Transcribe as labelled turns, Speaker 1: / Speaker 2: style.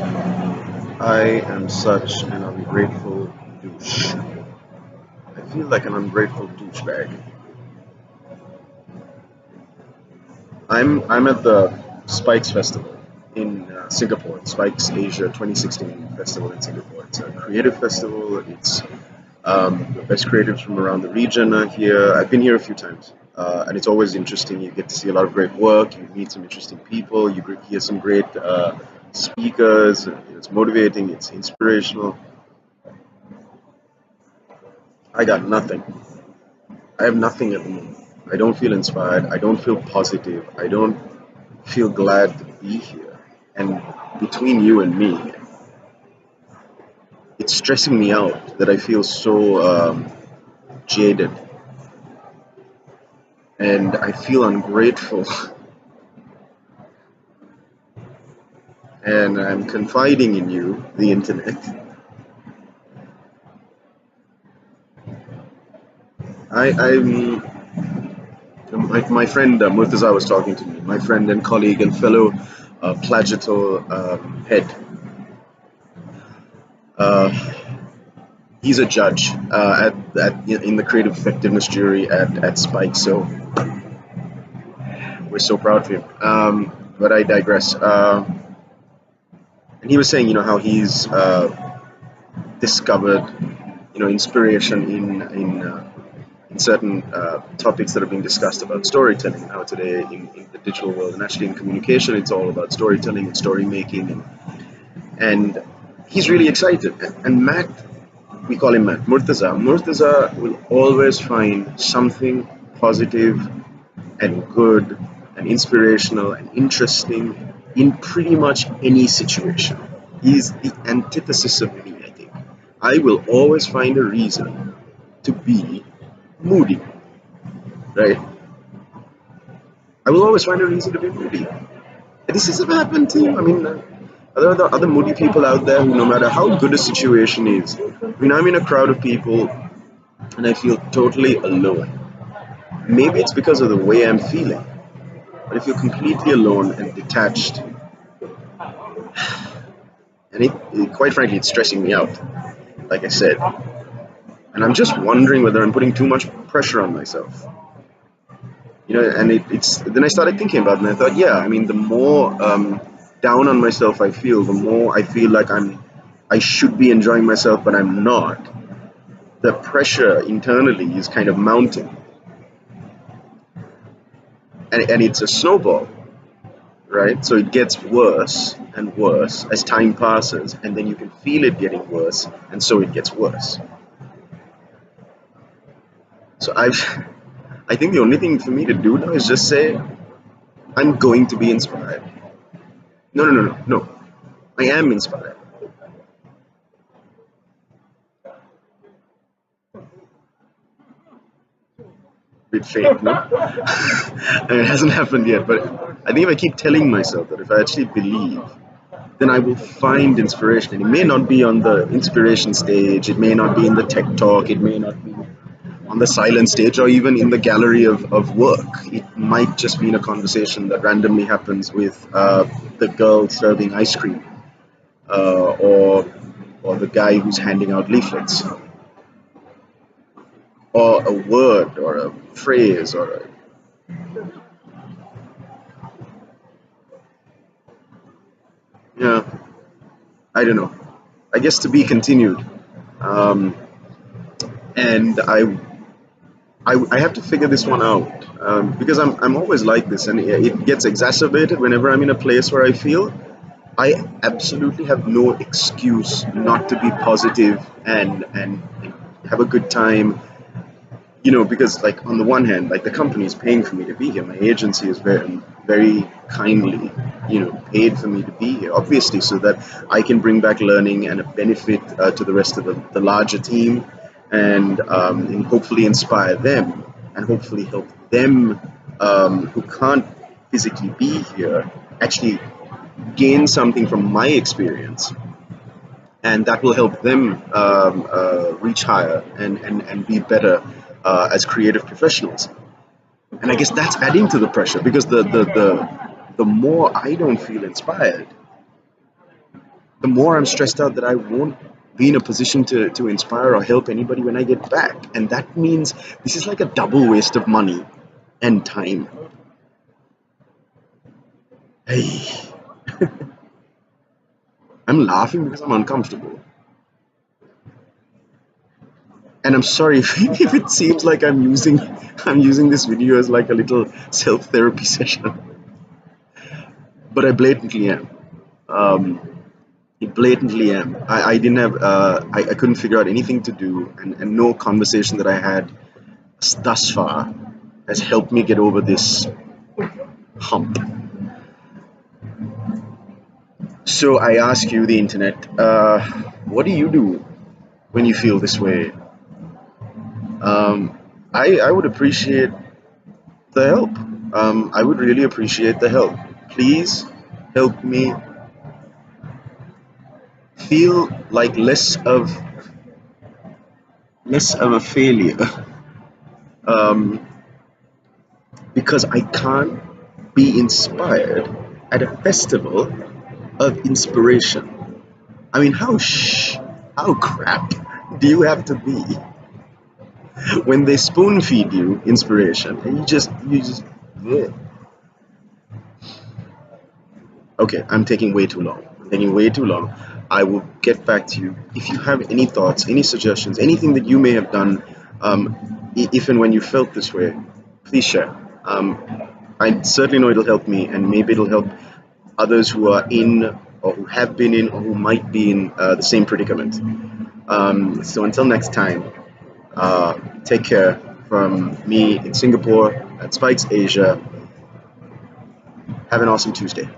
Speaker 1: I am such an ungrateful douche. I feel like an ungrateful douchebag. I'm at the Spikes Festival in Singapore. Spikes Asia 2016 festival in Singapore. It's a creative festival. It's the best creatives from around the region are here. I've been here a few times, and it's always interesting. You get to see a lot of great work. You meet some interesting people. Hear some great speakers. It's motivating. It's inspirational. I got nothing. I have nothing at the moment. I don't feel inspired. I don't feel positive. I don't feel glad to be here. And between you and me, it's stressing me out that I feel so jaded and I feel ungrateful. And I'm confiding in you, the internet. I'm my friend Murtaza was talking to me, my friend and colleague and fellow plagiatal head. Uh, he's a judge in the creative effectiveness jury at Spike. So we're so proud of him. But I digress. And he was saying, how he's discovered, inspiration in certain topics that are being discussed about storytelling. How today in the digital world and actually in communication, it's all about storytelling and story making, and he's really excited. And Matt, we call him Matt, Murtaza will always find something positive and good and inspirational and interesting in pretty much any situation. He's the antithesis of me, I think. I will always find a reason to be moody, right? I will always find a reason to be moody. And this has ever happened to you. I mean, are there other moody people out there who, no matter how good a situation is, I'm in a crowd of people and I feel totally alone. Maybe it's because of the way I'm feeling, but I feel completely alone and detached. And quite frankly, it's stressing me out, like I said. And I'm just wondering whether I'm putting too much pressure on myself. And it's then I started thinking about it, and I thought, yeah, I mean, the more down on myself I feel, the more I feel like I should be enjoying myself, but I'm not. The pressure internally is kind of mounting, and it's a snowball, right? So it gets worse and worse as time passes, and then you can feel it getting worse, and so it gets worse. So I think the only thing for me to do now is just say, I'm going to be inspired. No, no, no, no, no. I am inspired. Bit fake, no? I mean, it hasn't happened yet, but I think if I keep telling myself that, if I actually believe, then I will find inspiration. And it may not be on the inspiration stage, it may not be in the tech talk, it may not be on the silent stage, or even in the gallery of work. It might just be in a conversation that randomly happens with the girl serving ice cream, or the guy who's handing out leaflets, or a word or a phrase or a, yeah, I don't know. I guess to be continued. Um, and I have to figure this one out, because I'm always like this, and it gets exacerbated whenever I'm in a place where I feel I absolutely have no excuse not to be positive and have a good time. Because, like, on the one hand, like, the company is paying for me to be here. My agency is very kindly, paid for me to be here, obviously, so that I can bring back learning and a benefit to the rest of the larger team, and hopefully inspire them, and hopefully help them, who can't physically be here, actually gain something from my experience, and that will help them reach higher and be better as creative professionals. And I guess that's adding to the pressure, because the more I don't feel inspired, the more I'm stressed out that I won't be in a position to inspire or help anybody when I get back. And that means this is like a double waste of money and time. Hey, I'm laughing because I'm uncomfortable. And I'm sorry if it seems like I'm using this video as like a little self therapy session, but I blatantly am. Um, I blatantly am. I didn't have I couldn't figure out anything to do, and no conversation that I had thus far has helped me get over this hump. So I ask you, the internet, what do you do when you feel this way? Um, I would appreciate the help. I would really appreciate the help. Please help me feel like less of a failure, um, because I can't be inspired at a festival of inspiration. I mean, how crap do you have to be when they spoon feed you inspiration and you just yeah. Okay, I'm taking way too long. I'm taking way too long. I will get back to you if you have any thoughts, any suggestions, anything that you may have done, if and when you felt this way. Please share. I certainly know it'll help me, and maybe it'll help others who are in, or who have been in, or who might be in the same predicament. So until next time, take care from me in Singapore at Spikes Asia. Have an awesome Tuesday.